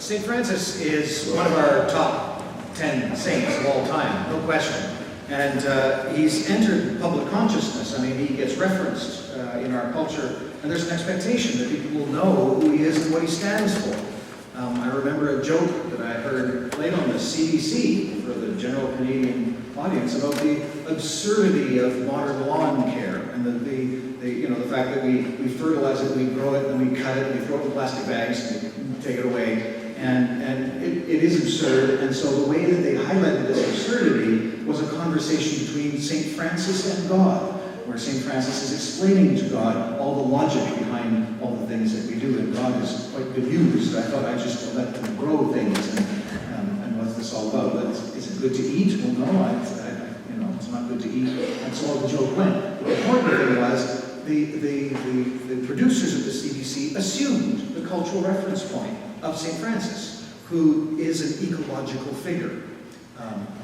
St. Francis is one of our top 10 saints of all time, no question. And he's entered public consciousness. I mean, he gets referenced in our culture, and there's an expectation that people will know who he is and what he stands for. I remember a joke that I heard played on the CBC for the general Canadian audience about the absurdity of modern lawn care and the fact that we fertilize it, we grow it, and we cut it, and we throw it in plastic bags, and we take it away. And it is absurd, and so the way that they highlighted this absurdity was a conversation between St. Francis and God, where St. Francis is explaining to God all the logic behind all the things that we do, and God is quite bemused. I thought I'd just let them grow things, and what's this all about? But is it good to eat? Well, no, it's not good to eat, and so the joke went. The important thing was, the producers of the CBC assumed the cultural reference point of St. Francis, who is an ecological figure,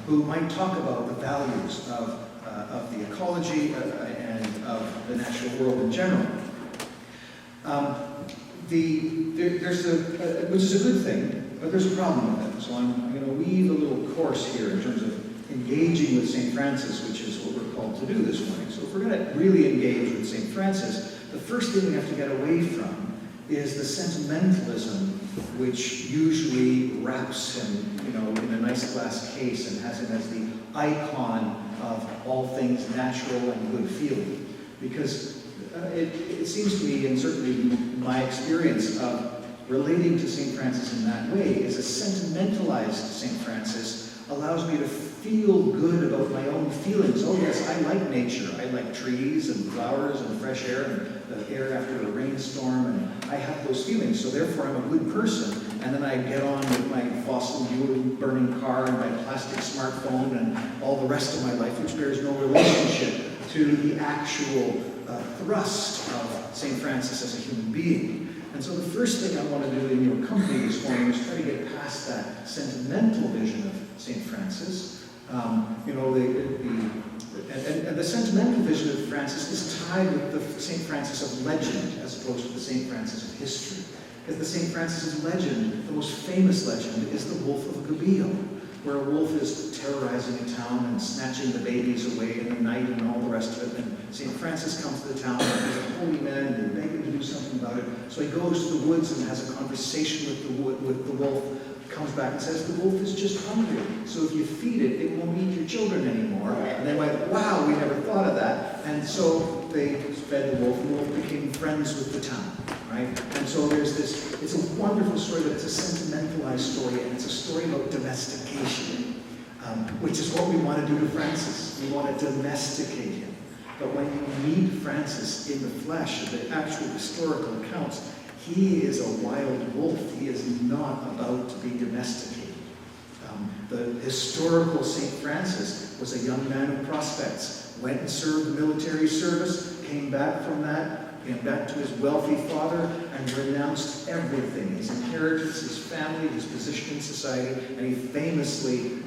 who might talk about the values of the ecology and of the natural world in general. Which is a good thing, but there's a problem with it. So I'm going to weave a little course here in terms of engaging with St. Francis, which is what we're called to do this morning. So if we're going to really engage with St. Francis, the first thing we have to get away from is the sentimentalism which usually wraps him, in a nice glass case and has him as the icon of all things natural and good feeling. Because it seems to me, and certainly my experience of relating to St. Francis in that way, is a sentimentalized St. Francis allows me to feel good about my own feelings. Oh yes, I like nature. I like trees and flowers and fresh air and the air after a rainstorm, and I have those feelings, so therefore I'm a good person. And then I get on with my fossil fuel burning car and my plastic smartphone and all the rest of my life, which bears no relationship to the actual thrust of St. Francis as a human being. And so the first thing I want to do in your company this morning is try to get past that sentimental vision of St. Francis. And the sentimental vision of Francis is tied with the St. Francis of legend as opposed to the St. Francis of history. Because the St. Francis of legend, the most famous legend, is the Wolf of Gubbio, where a wolf is terrorizing a town and snatching the babies away in the night and all the rest of it. And St. Francis comes to the town and he's a holy man and they beg him to do something about it. So he goes to the woods and has a conversation with the wolf, comes back and says, the wolf is just hungry. So if you feed it, it won't eat your children anymore. And they went, wow, we never thought of that. And so they fed the wolf, and the wolf became friends with the town. Right? And so there's this, it's a wonderful story, but it's a sentimentalized story, and it's a story about domestication, which is what we want to do to Francis. We want to domesticate him. But when you meet Francis in the flesh, the actual historical accounts, he is a wild wolf. He is not about to be domesticated. The historical St. Francis was a young man of prospects, went and served military service, came back from that, came back to his wealthy father and renounced everything, his inheritance, his family, his position in society, and he famously,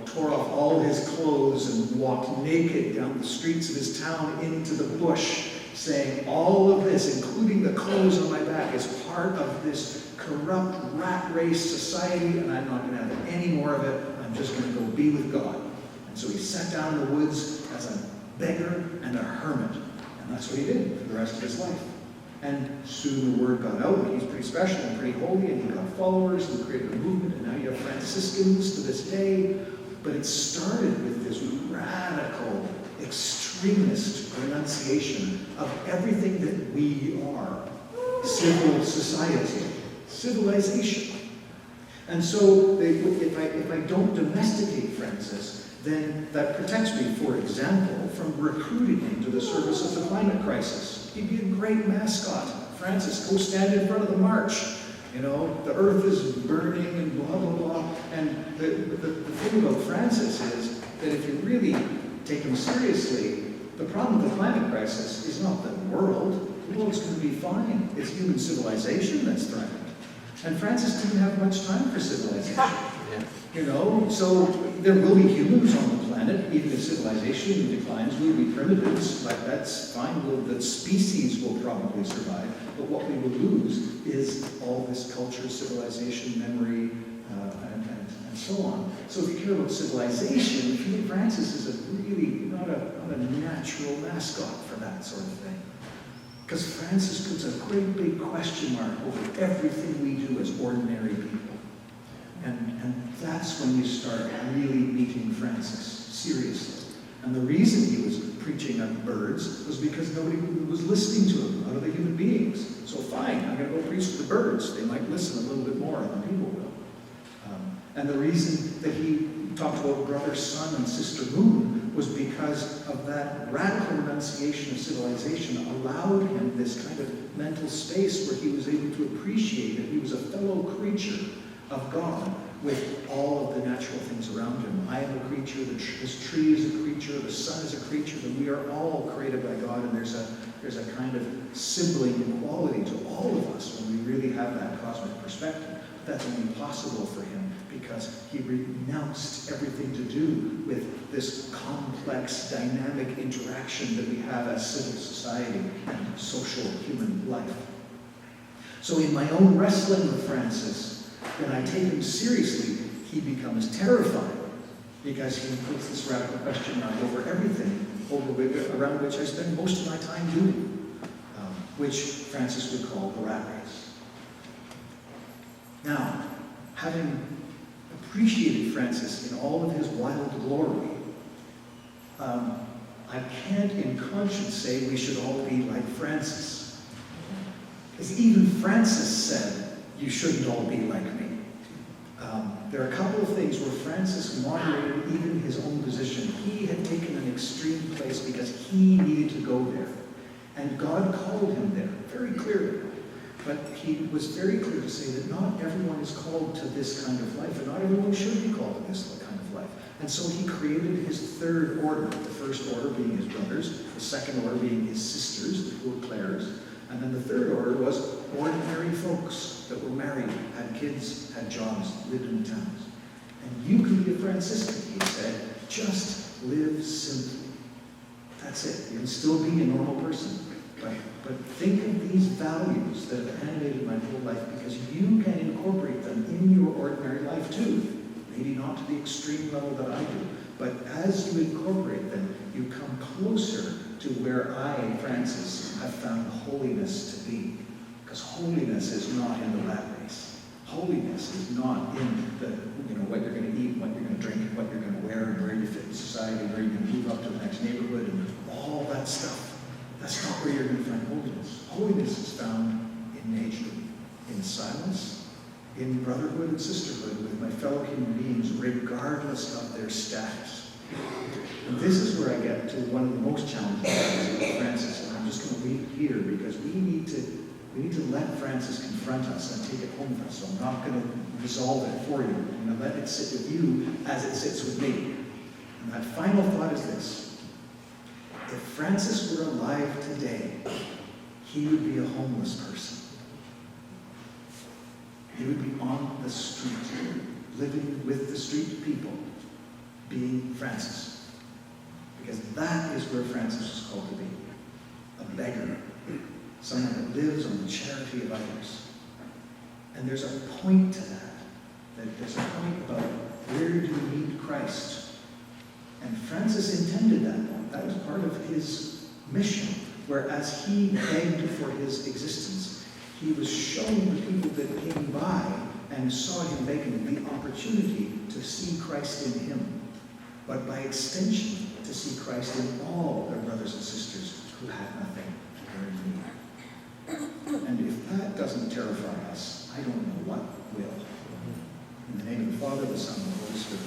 tore off all his clothes and walked naked down the streets of his town into the bush, saying, all of this, including the clothes on my back, is part of this corrupt rat race society, and I'm not going to have any more of it. I'm just going to go be with God. And so he sat down in the woods as a beggar and a hermit. And that's what he did for the rest of his life. And soon the word got out. He's pretty special and pretty holy, and he got followers and created a movement, and now you have Franciscans to this day. But it started with this radical, extremist renunciation of everything that we are. Civil society, civilization. And so if I don't domesticate Francis, then that protects me, for example, from recruiting him to the service of the climate crisis. He'd be a great mascot. Francis, go stand in front of the march. The earth is burning and blah, blah, blah. And the thing about Francis is that if you really take him seriously, the problem with the climate crisis is not the world. The world's going to be fine. It's human civilization that's threatened. And Francis didn't have much time for civilization. You know, so there will be humans on the planet, even if civilization declines, we'll be primitives, but that's fine. The species will probably survive, but what we will lose is all this culture, civilization, memory, and so on. So if you care about civilization, St. Francis is a really not a natural mascot for that sort of thing. Because Francis puts a great big question mark over everything we do as ordinary people. And that's when you start really meeting Francis seriously. And the reason he was preaching at birds was because nobody was listening to him out of the human beings. So fine, I'm going to go preach to the birds. They might listen a little bit more than people will. And the reason that he talked about brother sun and sister moon was because of that radical renunciation of civilization allowed him this kind of mental space where he was able to appreciate that he was a fellow creature of God with all of the natural things around him. I am a creature, this tree is a creature, the sun is a creature, and we are all created by God, and there's a kind of sibling quality to all of us when we really have that cosmic perspective. But that's only possible for him because he renounced everything to do with this complex, dynamic interaction that we have as civil society and social human life. So in my own wrestling with Francis, when I take him seriously, he becomes terrified because he puts this radical question mark over everything around which I spend most of my time doing, which Francis would call the rat race. Now, having appreciated Francis in all of his wild glory, I can't in conscience say we should all be like Francis. Because even Francis said, you shouldn't all be like me. There are a couple of things where Francis moderated even his own position. He had taken an extreme place because he needed to go there. And God called him there, very clearly. But he was very clear to say that not everyone is called to this kind of life, and not everyone should be called to this kind of life. And so he created his third order, the first order being his brothers, the second order being his sisters, the poor Clares, and then the third order was ordinary folks that were married, had kids, had jobs, lived in the towns. And you can be a Franciscan, he said, just live simply. That's it. You can still be a normal person. But think of these values that have animated my whole life because you can incorporate them in your ordinary life too. Maybe not to the extreme level that I do, but as you incorporate them, you come closer to where I, Francis, have found holiness to be. Because holiness is not in the rat race. Holiness is not in what you're going to eat, what you're going to drink, what you're going to wear, and where you fit in society, where you're going to move up to the next neighborhood, and all that stuff. That's not where you're going to find holiness. Holiness is found in nature, in silence, in brotherhood and sisterhood with my fellow human beings, regardless of their status. And this is where I get to one of the most challenging things with Francis, and I'm just going to leave it here because we need to let Francis confront us and take it home with us. So I'm not going to resolve it for you. I'm going to let it sit with you as it sits with me. And that final thought is this. If Francis were alive today, he would be a homeless person. He would be on the street, living with the street people, being Francis. Because that is where Francis was called to be. A beggar. Someone that lives on the charity of others. And there's a point to that. There's a point about where do you meet Christ? And Francis intended that point. That was part of his mission. Whereas he begged for his existence, he was showing the people that came by and saw him begging the opportunity to see Christ in him. But by extension, to see Christ in all their brothers and sisters who had nothing to carry. And if that doesn't terrify us, I don't know what will. In the name of the Father, the Son, and the Holy Spirit.